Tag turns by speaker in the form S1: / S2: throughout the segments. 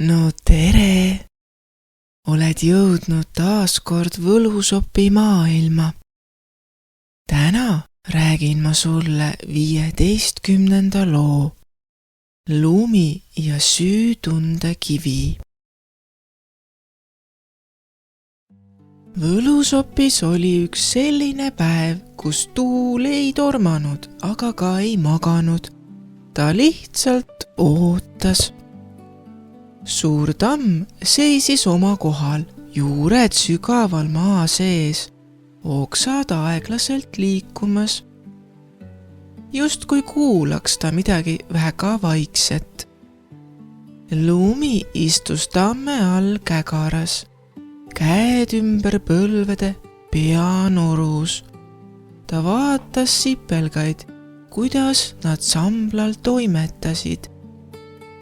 S1: No tere! Oled jõudnud taas kord Võlusopi maailma. Täna räägin ma sulle 15. loo Lumi ja süütunde kivi. Võlusopis oli üks selline päev, kus tuul ei tormanud, aga ka ei maganud. Ta lihtsalt ootas. Suur tamm seisis oma kohal, juured sügaval maa sees, oksad aeglaselt liikumas. Justkui kuulaks ta midagi väga vaikset. Lumi istus tamme all kägaras, käed ümber põlvede, pea norus. Ta vaatas sipelgaid, kuidas nad samblal toimetasid.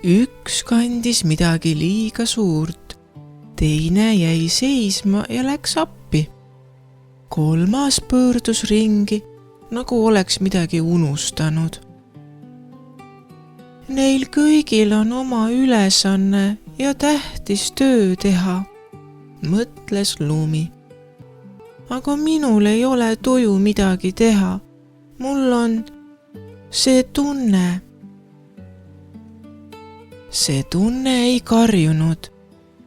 S1: Üks kandis midagi liiga suurt, teine jäi seisma ja läks appi. Kolmas pöördus ringi, nagu oleks midagi unustanud. Neil kõigil on oma ülesanne ja tähtis töö teha, mõtles Lumi. Aga minul ei ole tuju midagi teha. Mul on see tunne. See tunne ei karjunud,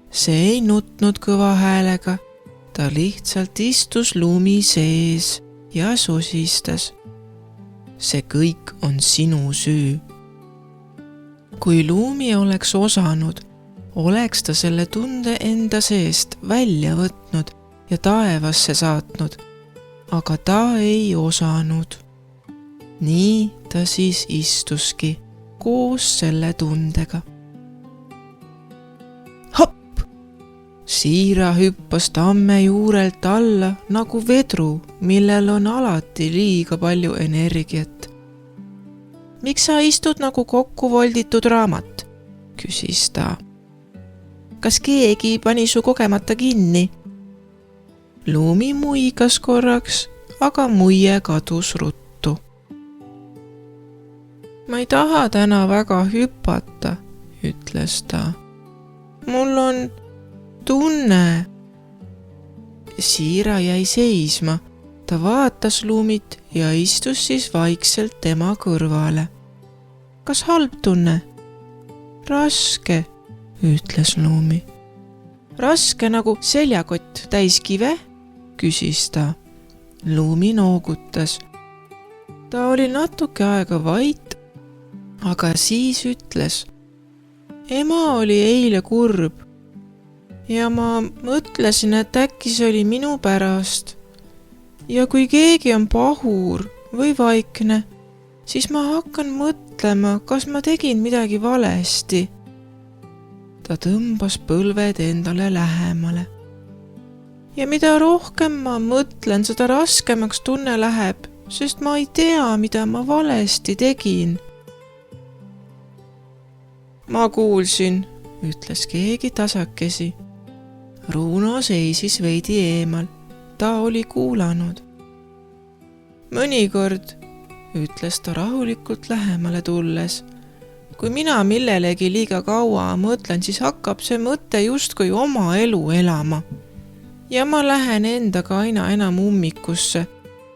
S1: see ei nutnud kõva häälega, ta lihtsalt istus lumi sees ja sosistas. See kõik on sinu süü. Kui Lumi oleks osanud, oleks ta selle tunde enda seest välja võtnud ja taevasse saatnud, aga ta ei osanud. Nii ta siis istuski koos selle tundega. Siira hüppas tamme juurelt alla nagu vedru, millel on alati liiga palju energiat. Miks sa istud nagu kokku volditud raamat? Küsis ta. Kas keegi pani su kogemata kinni? Lumi muigas korraks, aga muie kadus ruttu. Ma ei taha täna väga hüpata, ütles ta. Mul on tunne. Siira jäi seisma, ta vaatas Lumit ja istus siis vaikselt tema kõrvale. Kas halb tunne? Raske, ütles Lumi. Raske nagu seljakott täis kive? Küsis ta. Lumi noogutas. Ta oli natuke aega vait, aga siis ütles. Ema oli eile kurb. Ja ma mõtlesin, et äkki see oli minu pärast. Ja kui keegi on pahur või vaikne, siis ma hakkan mõtlema, kas ma tegin midagi valesti. Ta tõmbas põlved endale lähemale. Ja mida rohkem ma mõtlen, seda raskemaks tunne läheb, sest ma ei tea, mida ma valesti tegin. Ma kuulsin, ütles keegi tasakesi. Runo seisis veidi eemal. Ta oli kuulanud. Mõnikord, ütles ta rahulikult lähemale tulles. Kui mina millelegi liiga kaua mõtlen, siis hakkab see mõte justkui oma elu elama. Ja ma lähen endaga aina enam ummikusse.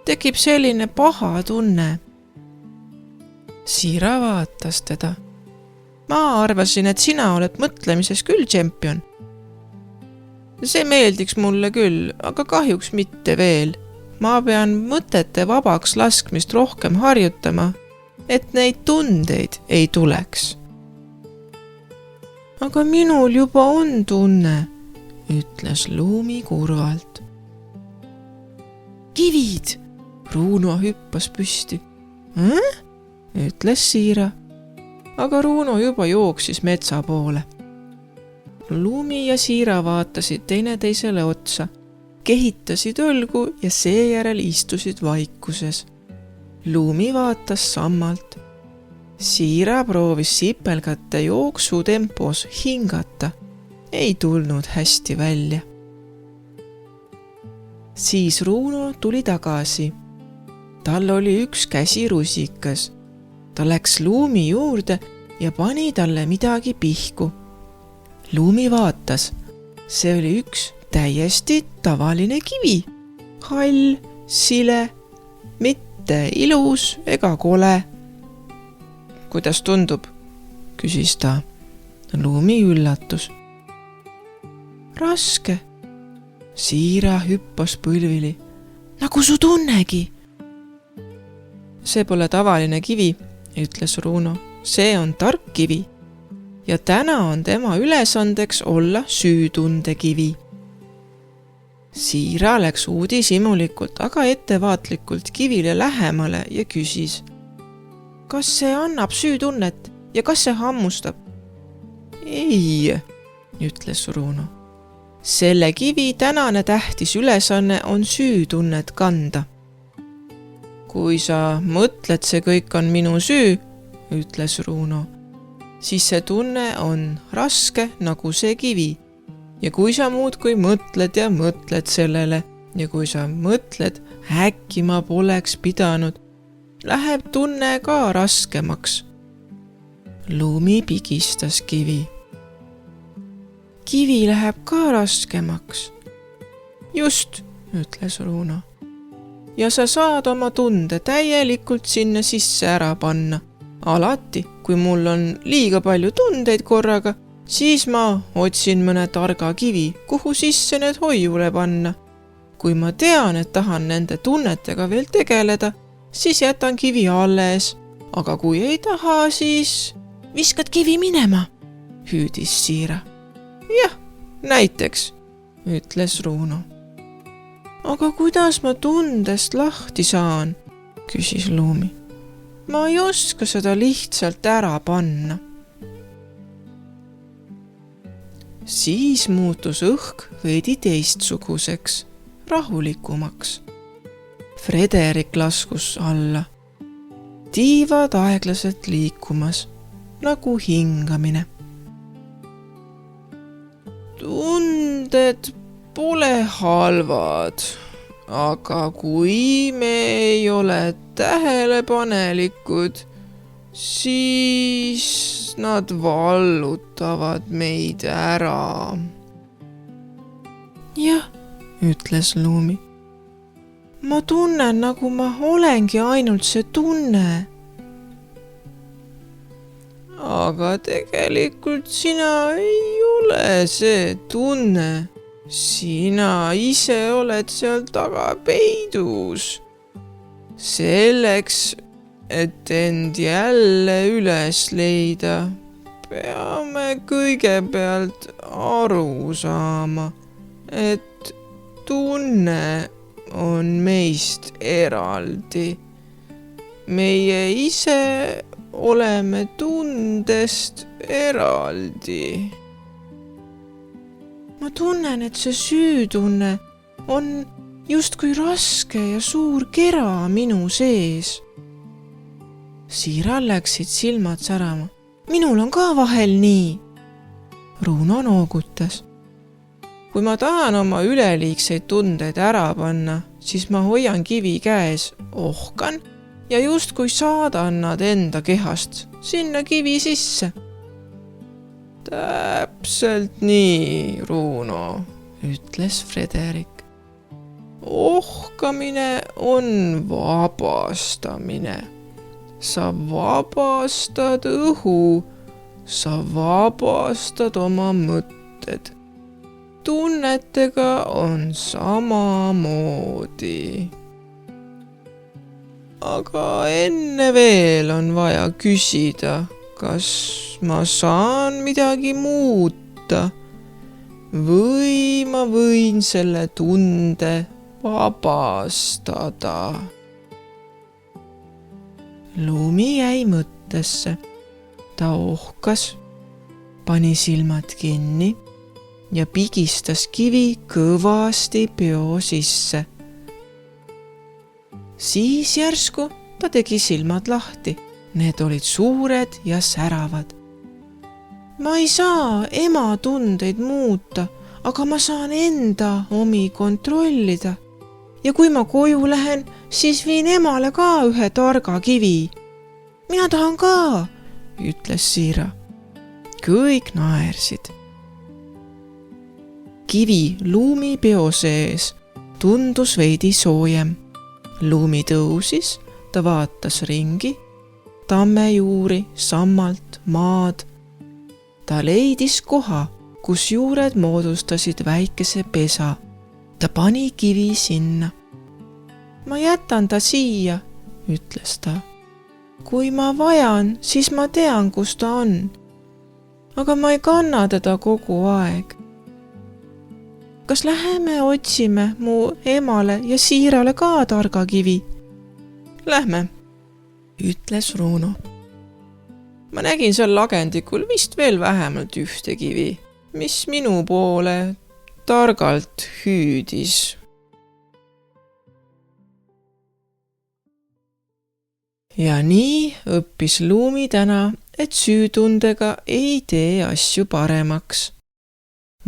S1: Tekib selline paha tunne. Siira vaatas teda. Ma arvasin, et sina oled mõtlemises küll tšempion. See meeldiks mulle küll, aga kahjuks mitte veel. Ma pean mõtete vabaks laskmist rohkem harjutama, et neid tundeid ei tuleks. Aga minul juba on tunne, ütles Lumi kurvalt. Kivid! Runo hüppas püsti. Ütles Siira, aga Runo juba jooksis metsa poole. Lumi ja Siira vaatasid teineteisele otsa, kehitasid õlgu ja seejärel istusid vaikuses. Lumi vaatas sammalt. Siira proovis sipelgate jooksutempos hingata. Ei tulnud hästi välja. Siis Runo tuli tagasi. Tal oli üks käsi rusikas. Ta läks Lumi juurde ja pani talle midagi pihku. Lumi vaatas. See oli üks täiesti tavaline kivi. Hall, sile, mitte ilus ega kole. Kuidas tundub? Küsis ta. Lumi üllatus. Raske. Siira hüppas põlvili. Nagu su tunnegi. See pole tavaline kivi, ütles Runo. See on tark kivi. Ja täna on tema ülesandeks olla süütundekivi. Siira läks uudishimulikult, aga ettevaatlikult kivile lähemale ja küsis. Kas see annab süütunnet ja kas see hammustab? Ei, ütles Runo. Selle kivi tänane tähtis ülesanne on süütunnet kanda. Kui sa mõtled, see kõik on minu süü, ütles Runo, siis see tunne on raske nagu see kivi. Ja kui sa muudkui mõtled ja mõtled sellele ja kui sa mõtled, äkki ma poleks pidanud, läheb tunne ka raskemaks. Lumi pigistas kivi. Kivi läheb ka raskemaks. Just, ütles Runo. Ja sa saad oma tunde täielikult sinna sisse ära panna. Alati, kui mul on liiga palju tundeid korraga, siis ma otsin mõne targa kivi, kuhu sisse need hoiule panna. Kui ma tean, et tahan nende tunnetega veel tegeleda, siis jätan kivi alles. Aga kui ei taha, siis viskad kivi minema, hüüdis Siira. Jah, näiteks, ütles Runo. Aga kuidas ma tundest lahti saan, küsis Lumi. Ma ei oska seda lihtsalt ära panna. Siis muutus õhk veidi teistsuguseks, rahulikumaks. Frederik laskus alla. Tiivad aeglaselt liikumas, nagu hingamine. Tunded pole halvad, aga kui me ei ole tähelepanelikud, siis nad vallutavad meid ära. Jah, ütles Lumi. Ma tunnen, nagu ma olengi ainult see tunne. Aga tegelikult sina ei ole see tunne. Sina ise oled seal taga peidus. Selleks, et end jälle üles leida, peame kõigepealt aru saama, et tunne on meist eraldi. Meie ise oleme tundest eraldi. Ma tunnen, et see süütunne on justkui raske ja suur kera minu sees. Siiral läksid silmad särama. Minul on ka vahel nii. Runo noogutas. Kui ma tahan oma üleliigseid tundeid ära panna, siis ma hoian kivi käes, ohkan ja justkui saadan nad enda kehast sinna kivi sisse. Täpselt nii, Runo, ütles Frederik. Ohkamine on vabastamine. Sa vabastad õhu, sa vabastad oma mõtted. Tunnetega on samamoodi. Aga enne veel on vaja küsida, kas ma saan midagi muuta või ma võin selle tunde vabastada. Lumi jäi mõttesse. Ta ohkas, pani silmad kinni ja pigistas kivi kõvasti peo sisse. Siis järsku ta tegi silmad lahti. Need olid suured ja säravad. Ma ei saa ema tundeid muuta, aga ma saan enda omi kontrollida. Ja kui ma koju lähen, siis viin emale ka ühe targa kivi. Mina tahan ka, ütles Siira. Kõik naersid. kivi Luumi peo sees tundus veidi soojem. Luumi tõusis, ta vaatas ringi, tammejuuri, sammalt, maad. Ta leidis koha, kus juured moodustasid väikese pesa. Ta pani kivi sinna. Ma jätan ta siia, ütles ta. Kui ma vajan, siis ma tean, kus ta on. Aga ma ei kanna teda kogu aeg. Kas läheme otsime mu emale ja Siirale ka targa kivi? Lähme, ütles Runo. Ma nägin seal lagendikul vist veel vähemalt ühte kivi, mis minu poole targalt hüüdis. Ja nii õppis Luumi täna, et süütundega ei tee asju paremaks.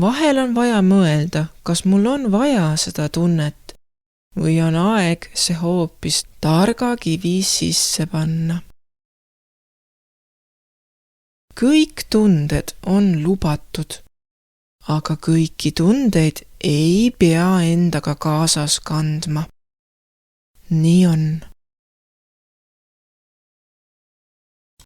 S1: Vahel on vaja mõelda, kas mul on vaja seda tunnet või on aeg see hoopis targa kivi sisse panna. Kõik tunded on lubatud, aga kõiki tundeid ei pea endaga kaasas kandma. Nii on.